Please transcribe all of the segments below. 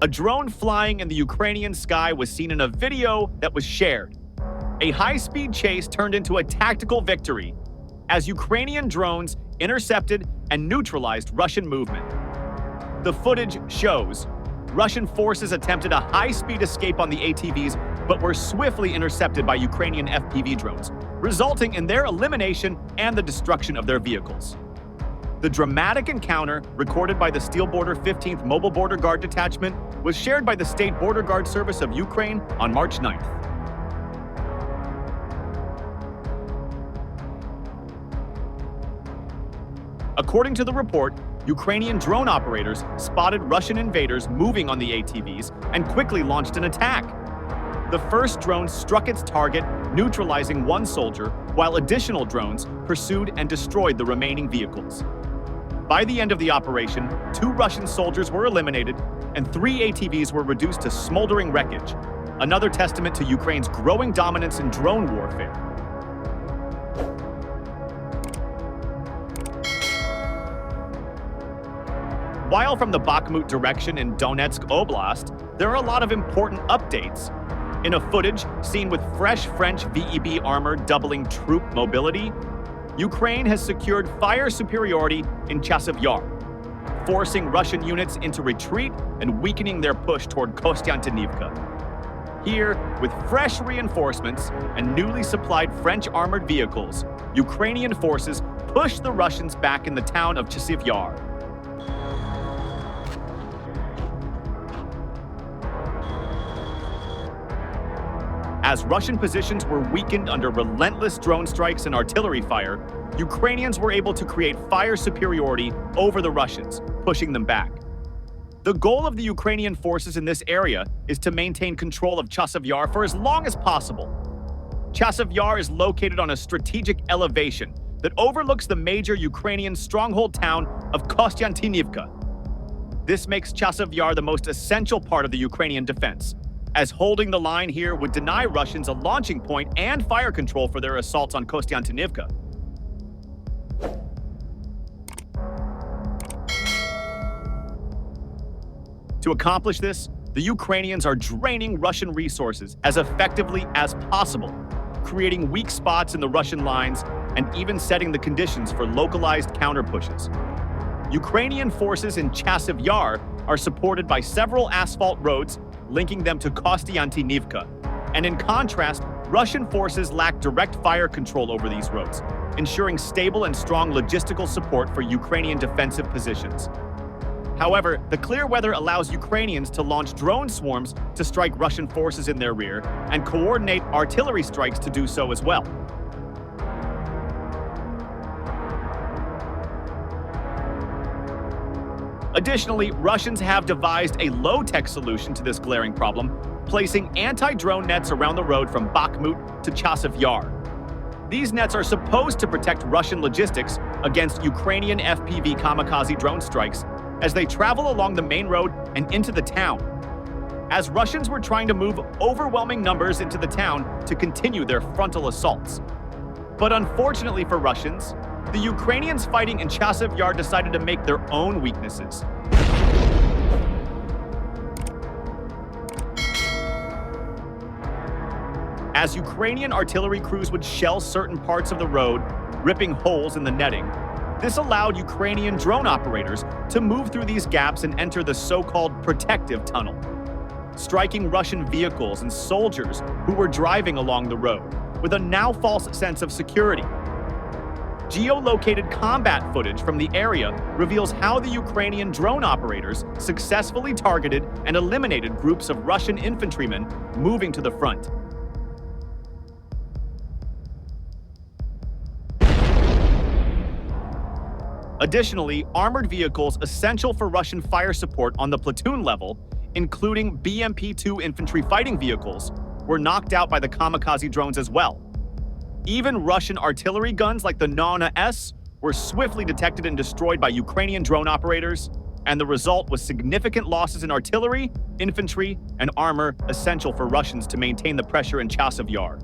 A drone flying in the Ukrainian sky was seen in a video that was shared. A high-speed chase turned into a tactical victory as Ukrainian drones intercepted and neutralized Russian movement. The footage shows Russian forces attempted a high-speed escape on the ATVs but were swiftly intercepted by Ukrainian FPV drones, resulting in their elimination and the destruction of their vehicles. The dramatic encounter, recorded by the Steel Border 15th Mobile Border Guard Detachment, was shared by the State Border Guard Service of Ukraine on March 9th. According to the report, Ukrainian drone operators spotted Russian invaders moving on the ATVs and quickly launched an attack. The first drone struck its target, neutralizing one soldier, while additional drones pursued and destroyed the remaining vehicles. By the end of the operation, 2 Russian soldiers were eliminated and 3 ATVs were reduced to smoldering wreckage, another testament to Ukraine's growing dominance in drone warfare. While from the Bakhmut direction in Donetsk Oblast, there are a lot of important updates. In a footage seen with fresh French VEB armor doubling troop mobility, Ukraine has secured fire superiority in Chasiv Yar, forcing Russian units into retreat and weakening their push toward Kostiantynivka. Here, with fresh reinforcements and newly supplied French armored vehicles, Ukrainian forces push the Russians back in the town of Chasiv Yar. As Russian positions were weakened under relentless drone strikes and artillery fire, Ukrainians were able to create fire superiority over the Russians, pushing them back. The goal of the Ukrainian forces in this area is to maintain control of Chasiv Yar for as long as possible. Chasiv Yar is located on a strategic elevation that overlooks the major Ukrainian stronghold town of Kostiantynivka. This makes Chasiv Yar the most essential part of the Ukrainian defense, as holding the line here would deny Russians a launching point and fire control for their assaults on Kostiantynivka. To accomplish this, the Ukrainians are draining Russian resources as effectively as possible, creating weak spots in the Russian lines and even setting the conditions for localized counter-pushes. Ukrainian forces in Chasiv Yar are supported by several asphalt roads linking them to Kostiantynivka, and in contrast, Russian forces lack direct fire control over these roads, ensuring stable and strong logistical support for Ukrainian defensive positions. However, the clear weather allows Ukrainians to launch drone swarms to strike Russian forces in their rear and coordinate artillery strikes to do so as well. Additionally, Russians have devised a low-tech solution to this glaring problem, placing anti-drone nets around the road from Bakhmut to Chasiv Yar. These nets are supposed to protect Russian logistics against Ukrainian FPV kamikaze drone strikes as they travel along the main road and into the town, as Russians were trying to move overwhelming numbers into the town to continue their frontal assaults. But unfortunately for Russians, the Ukrainians fighting in Chasiv Yar decided to make their own weaknesses. As Ukrainian artillery crews would shell certain parts of the road, ripping holes in the netting, this allowed Ukrainian drone operators to move through these gaps and enter the so-called protective tunnel, striking Russian vehicles and soldiers who were driving along the road with a now false sense of security. Geolocated combat footage from the area reveals how the Ukrainian drone operators successfully targeted and eliminated groups of Russian infantrymen moving to the front. Additionally, armored vehicles essential for Russian fire support on the platoon level, including BMP-2 infantry fighting vehicles, were knocked out by the kamikaze drones as well. Even Russian artillery guns like the Nana S were swiftly detected and destroyed by Ukrainian drone operators, and the result was significant losses in artillery, infantry, and armor essential for Russians to maintain the pressure in Chasiv Yar.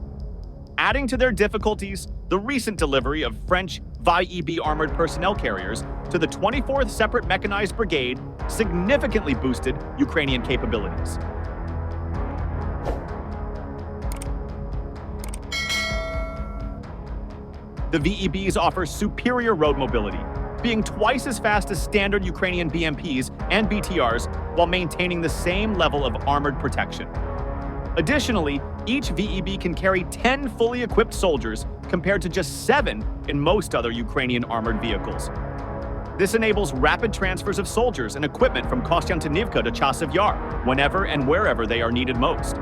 Adding to their difficulties, the recent delivery of French VEB armored personnel carriers to the 24th Separate Mechanized Brigade significantly boosted Ukrainian capabilities. The VEBs offer superior road mobility, being twice as fast as standard Ukrainian BMPs and BTRs while maintaining the same level of armored protection. Additionally, each VEB can carry 10 fully equipped soldiers compared to just 7 in most other Ukrainian armored vehicles. This enables rapid transfers of soldiers and equipment from Kostiantynivka to Chasiv Yar whenever and wherever they are needed most.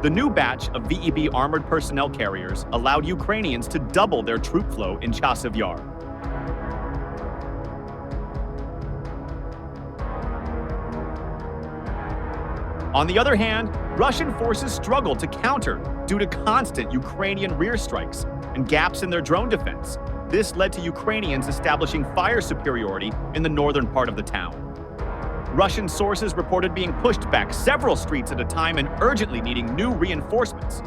The new batch of VEB armored personnel carriers allowed Ukrainians to double their troop flow in Chasiv Yar. On the other hand, Russian forces struggled to counter due to constant Ukrainian rear strikes and gaps in their drone defense. This led to Ukrainians establishing fire superiority in the northern part of the town. Russian sources reported being pushed back several streets at a time and urgently needing new reinforcements.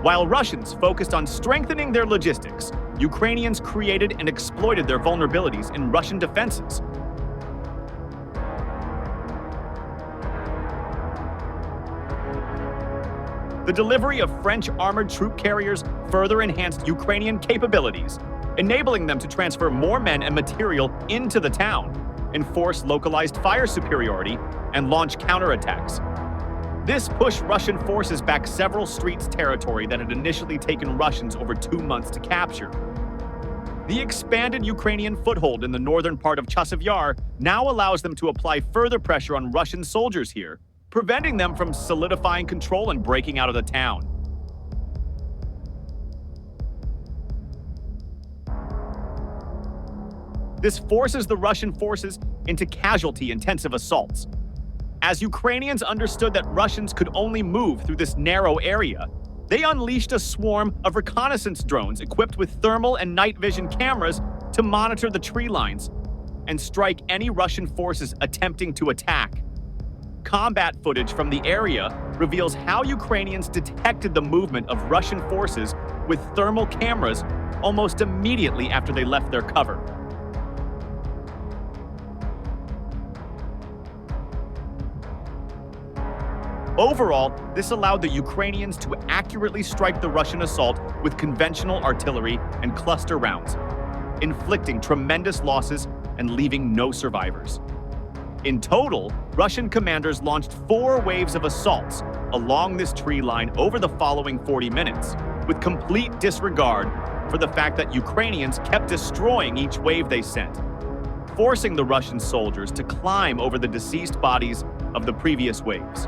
While Russians focused on strengthening their logistics, Ukrainians created and exploited their vulnerabilities in Russian defenses. The delivery of French armored troop carriers further enhanced Ukrainian capabilities, enabling them to transfer more men and material into the town, enforce localized fire superiority, and launch counterattacks. This pushed Russian forces back several streets' territory that had initially taken Russians over 2 months to capture. The expanded Ukrainian foothold in the northern part of Chasiv Yar now allows them to apply further pressure on Russian soldiers here, preventing them from solidifying control and breaking out of the town. This forces the Russian forces into casualty-intensive assaults. As Ukrainians understood that Russians could only move through this narrow area, they unleashed a swarm of reconnaissance drones equipped with thermal and night vision cameras to monitor the tree lines and strike any Russian forces attempting to attack. Combat footage from the area reveals how Ukrainians detected the movement of Russian forces with thermal cameras almost immediately after they left their cover. Overall, this allowed the Ukrainians to accurately strike the Russian assault with conventional artillery and cluster rounds, inflicting tremendous losses and leaving no survivors. In total, Russian commanders launched 4 waves of assaults along this tree line over the following 40 minutes, with complete disregard for the fact that Ukrainians kept destroying each wave they sent, forcing the Russian soldiers to climb over the deceased bodies of the previous waves.